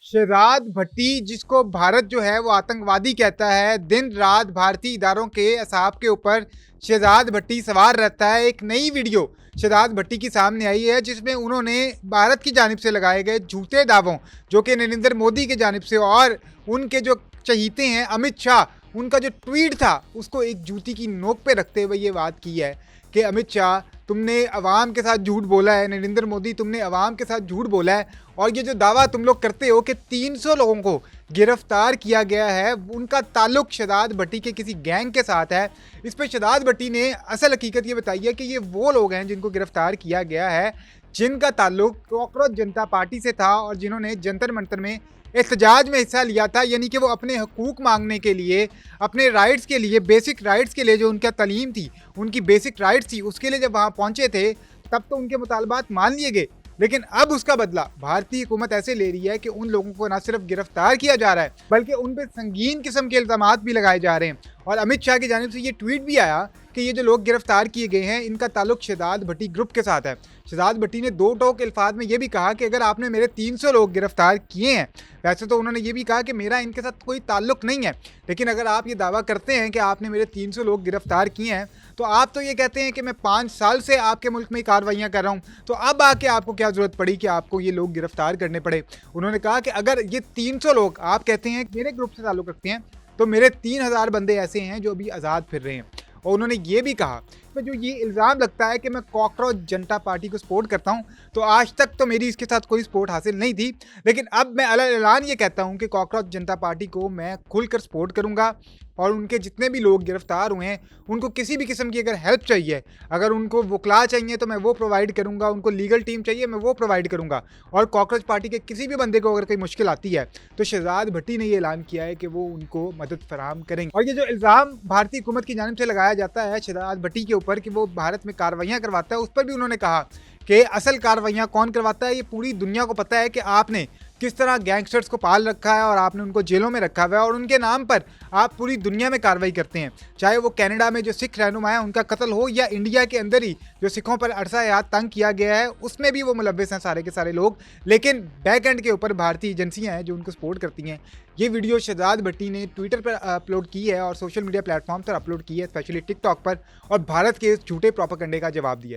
शहजाद भट्टी, जिसको भारत जो है वो आतंकवादी कहता है, दिन रात भारतीय इदारों के असाब के ऊपर शहजाद भट्टी सवार रहता है। एक नई वीडियो शहजाद भट्टी की सामने आई है जिसमें उन्होंने भारत की जानिब से लगाए गए झूठे दावों, जो कि नरेंद्र मोदी की जानिब से और उनके जो चहीते हैं अमित शाह, उनका जो ट्वीट था उसको एक जूती की नोक पे रखते हुए ये बात की है कि अमित शाह, तुमने अवाम के साथ झूठ बोला है, नरेंद्र मोदी तुमने अवाम के साथ झूठ बोला है, और ये जो दावा तुम लोग करते हो कि 300 लोगों को गिरफ्तार किया गया है, उनका ताल्लुक शहजाद भट्टी के किसी गैंग के साथ है। इस पर शहजाद भट्टी ने असल हकीकत ये बताई है कि ये वो लोग हैं जिनको गिरफ्तार किया गया है, जिनका ताल्लुक कॉकरोच जनता पार्टी से था और जिन्होंने जंतर मंतर में एहतजाज में हिस्सा लिया था। यानी कि वो अपने हकूक़ मांगने के लिए, अपने राइट्स के लिए, बेसिक राइट्स के लिए, जो उनका तालीम थी, उनकी बेसिक राइट्स थी, उसके लिए जब वहाँ पहुँचे थे तब तो उनके मुतालबात मान लिए गए। लेकिन अब उसका बदला भारतीय हुकूमत ऐसे ले रही है कि उन लोगों को न सिर्फ गिरफ्तार किया जा रहा है बल्कि उन पर संगीन किस्म के इल्ज़ामात भी लगाए जा रहे हैं। और अमित शाह की जानिब से ये ट्वीट भी आया कि ये जो लोग गिरफ्तार किए गए हैं इनका ताल्लुक शहजाद भट्टी ग्रुप के साथ है। शहजाद भट्टी ने दो टोक अल्फाज में ये भी कहा कि अगर आपने मेरे 300 लोग गिरफ्तार किए हैं, वैसे तो उन्होंने ये भी कहा कि मेरा इनके साथ कोई ताल्लुक नहीं है, लेकिन अगर आप ये दावा करते हैं कि आपने मेरे 300 लोग गिरफ्तार किए हैं तो आप तो ये कहते हैं कि मैं 5 साल से आपके मुल्क में कार्रवाइयाँ कर रहा हूँ, तो अब आके आपको क्या ज़रूरत पड़ी कि आपको ये लोग गिरफ्तार करने पड़े। उन्होंने कहा कि अगर ये 300 लोग आप कहते हैं मेरे ग्रुप से ताल्लुक़ रखते हैं तो मेरे 3000 बंदे ऐसे हैं जो अभी आज़ाद फिर रहे हैं। और उन्होंने ये भी कहा कि जो ये इल्ज़ाम लगता है कि मैं कॉकरोच जनता पार्टी को सपोर्ट करता हूं, तो आज तक तो मेरी इसके साथ कोई सपोर्ट हासिल नहीं थी, लेकिन अब मैं ऐलान ये कहता हूं कि कॉकरोच जनता पार्टी को मैं खुलकर सपोर्ट करूंगा और उनके जितने भी लोग गिरफ्तार हुए हैं उनको किसी भी किस्म की अगर हेल्प चाहिए, अगर उनको वकला चाहिए तो मैं वो प्रोवाइड करूंगा, उनको लीगल टीम चाहिए मैं वो प्रोवाइड करूंगा, और कॉकरोच पार्टी के किसी भी बंदे को अगर कोई मुश्किल आती है तो शहजाद भट्टी ने ये ऐलान किया है कि वो उनको मदद फराहम करेंगे। और ये जो इल्ज़ाम भारतीय हुकूमत की जानिब से लगाया जाता है शहजाद भट्टी के ऊपर कि वो भारत में कार्रवाइयाँ करवाता है, उस पर भी उन्होंने कहा कि असल कार्रवाइयाँ कौन करवाता है ये पूरी दुनिया को पता है कि आपने किस तरह गैंगस्टर्स को पाल रखा है और आपने उनको जेलों में रखा हुआ है और उनके नाम पर आप पूरी दुनिया में कार्रवाई करते हैं, चाहे वो कनाडा में जो सिख रहनुमा है उनका कत्ल हो या इंडिया के अंदर ही जो सिखों पर अरसा याद तंग किया गया है उसमें भी वो मुलव्वस हैं सारे के सारे लोग। लेकिन बैक एंड के ऊपर भारतीय एजेंसियां हैं जो उनको सपोर्ट करती हैं। ये वीडियो शहजाद भट्टी ने ट्विटर पर अपलोड की है और सोशल मीडिया प्लेटफॉर्म पर अपलोड की है, स्पेशली टिकटॉक पर, और भारत के इस झूठे प्रोपेगेंडे का जवाब दिया है।